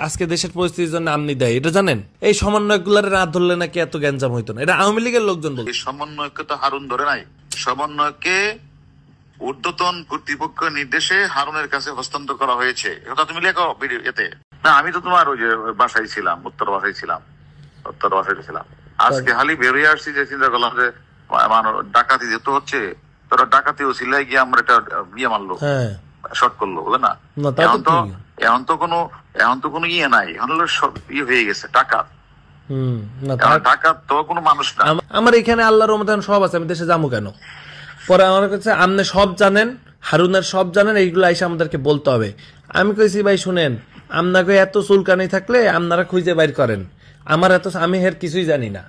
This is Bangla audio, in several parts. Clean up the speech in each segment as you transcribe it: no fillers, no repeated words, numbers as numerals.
আজকে দেশের পরিস্থিতির জন্য আমনি দেয়, এটা জানেন? এই সমন্বয়কগুলার রাত ধরলে নাকি এত গ্যাঞ্জাম হইতো না, এটা আওয়ামী লীগের লোকজন বলছে। সমন্বয়কে তো হারুন ধরে নাই, সমন্বয়কে ঊর্ধ্বতন কর্তৃপক্ষের নির্দেশে হারুনের কাছে হস্তান্তর করা হয়েছে। এটা তুমি লেখো এতে। না, আমি তো তোমার ওই যে বাসায় ছিলাম, উত্তর বাসায় ছিলাম। আজকে হালি বেরিয়ে আসছি, যে চিন্তা করলাম যে ডাকাতি যেহেতু হচ্ছে, তোরা ডাকাতি ও সিলাই গিয়ে আমরা একটা বিয়ে মারলো, শর্ট করলো, বুঝলে না? এখন তো কোনো ইয়ে নাই, এখন সব ইয়ে হয়ে গেছে, টাকা টাকা তো কোনো মানুষ না। আমার এখানে আল্লাহর রহমতে সব আছে, আমি দেশে যাবো কেন? পরে আমার কাছে আপনি সব জানেন, হারুনের সব জানেন, এইগুলো এসে আমাদেরকে বলতে হবে। আমি কইছি ভাই শুনেন, আপনাকে এত চুলকানি থাকলে আপনারা খুঁজে বাইর করেন, আমার এত আমি এর কিছুই জানি না।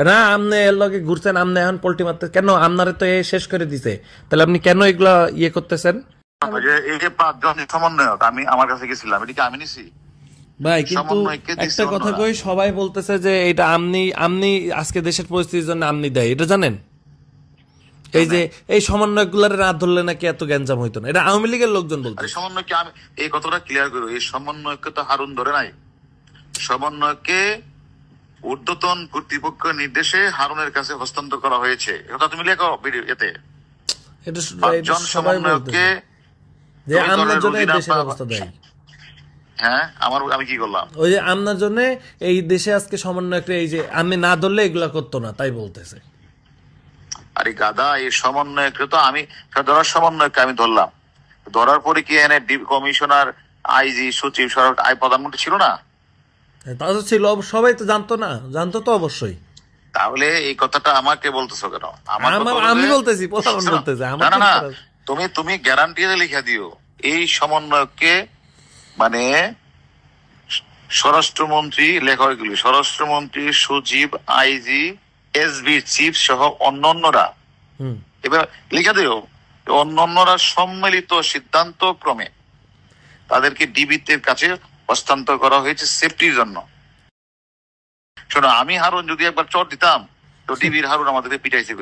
না, আপনি এর লগে ঘুরছেন, আপনি এখন পোল্টি মারতে কেন? আপনারা তো শেষ করে দিছে, তাহলে আপনি কেন এগুলা ইয়ে করতেছেন? এই যে 5 জন সমন্বয়ক আমি আমার কাছে গেছিলাম, এটা কি আমি নিছি ভাই? কিন্তু একটা কথা কই, সবাই বলতেছে যে এটা আমনি আজকে দেশের পরিস্থিতির জন্য আমনি দেয়, এটা জানেন? এই যে এই সমন্বয়কগুলার রাত ধরলে নাকি এত গ্যাঞ্জাম হইতো না, এটা আওয়ামী লীগের লোকজন বলছে। সমন্বয়কে আমি এই কথাটা ক্লিয়ার করবো, এই সমন্বয়কে তো হারুন ধরে নাই, সমন্বয়কে ঊর্ধ্বতন কর্তৃপক্ষের নির্দেশে হারুনের কাছে হস্তান্তর করা হয়েছে। এটা তুমি লেখো এতে। এটা সমন্বয়কে যে আমনার জন্য এই দেশের অবস্থা দেয়। হ্যাঁ, আমি কি করলাম? ওই যে আমনার জন্য এই দেশে আজকে সমন্বয়করা এই যে আমি না ধরলে এগুলা করতো না, তাই বলতেছে। আরে গাদা, এই সমন্বয়কে তো আমি ধরার সমন্বয়কে আমি ধরলাম, ধরার পরে কি এনে কমিশনার, আইজি, সচিব, প্রধানমন্ত্রী ছিল না? তা তো ছিল, সবাই তো জানতো না? জানতো তো অবশ্যই। তাহলে এই কথাটা আমাকে বলতেছো কেন? আমি বলতেছি, না, তুমি গ্যারান্টি লিখে দিও, এই সমন্বয়কে মানে স্বরাষ্ট্রমন্ত্রী, লেখাগুলি স্বরাষ্ট্রমন্ত্রী, সচিব, আইজি, এসবি চিফ সহ অন্যান্যরা, এবার লিখে দিও, অন্যান্যরা সম্মিলিত সিদ্ধান্ত ক্রমে তাদেরকে ডিবির কাছে হস্তান্তর করা হয়েছে সেফটির জন্য। শোনো, আমি হারুন যদি একবার চট দিতাম তো ডিবির হারুন আমাদেরকে পিটাইছে।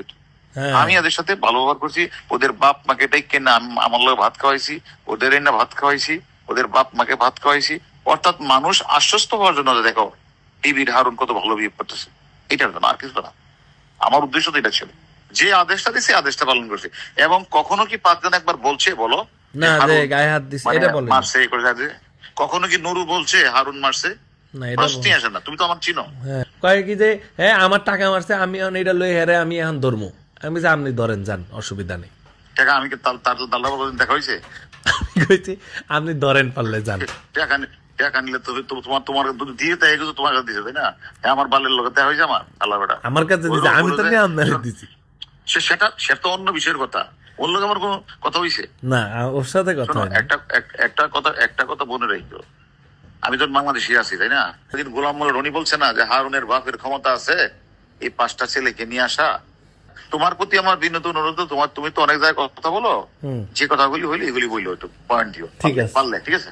আমি এদের সাথে ভালো ব্যবহার করছি, ওদের বাপ মাকে ডাইকে না আমার লোক ভাত খাওয়াইছি, ওদের না ভাত খাওয়াইছি, ওদের বাপ মাকে ভাত খাওয়াইছি। অর্থাৎ মানুষ আশ্বস্ত হওয়ার জন্য, দেখো ডিবির হারুন কত ভালো বিহেভ করতেছে, এটার জন্য, আর কিছু না। আমার উদ্দেশ্য তো এটা ছিল, যে আদেশটা দিছে আদেশটা পালন করছে। এবং কখনো কি 5 জন একবার বলছে বলো না যে গায়ে হাত দিছে, এটা বলে মারছে, কখনো কি নুরু বলছে হারুন মারছে? প্রশ্নই আসে না। তুমি তো আমার চিনো। কয় কি যে হ্যাঁ আমার টাকা মারছে, আমি এখন এটা লই হেরে আমি এখন ধরমু। আমি যে আপনি ধরেন, যান, অসুবিধা নেই। টাকা আমি তার দেখা হয়েছে, কইছি আপনি ধরেন পারলে যান। টাকা নিলে তোমার দিয়ে তাই তোমার কাছে দিছে, তাই না? আমার বালের লোক দেখা হয়েছে, আমার আল্লাহ বেটা আমার কাছে দিছে, আমি তো নিয়ে আপনার দিছি। সেটা তো অন্য বিষয়ের কথা, ওর লোক আমার কোনো কথা হয়েছে না, ওর সাথে কথা একটা কথা মনে রাখতো, আমি তো বাংলাদেশি আছি, তাই না? সেদিন গোলাম মোল্লা রনি বলছে না যে হারুনের বাপের ক্ষমতা আছে এই 5টা ছেলেকে নিয়ে আসা। তোমার প্রতি আমার বিনীত অনুরোধ, তুমি তো অনেক জায়গায় কথা বলো, যে কথাগুলি হইলে এগুলি বললো, একটু পয়েন্ট দিও, পারলে, ঠিক আছে?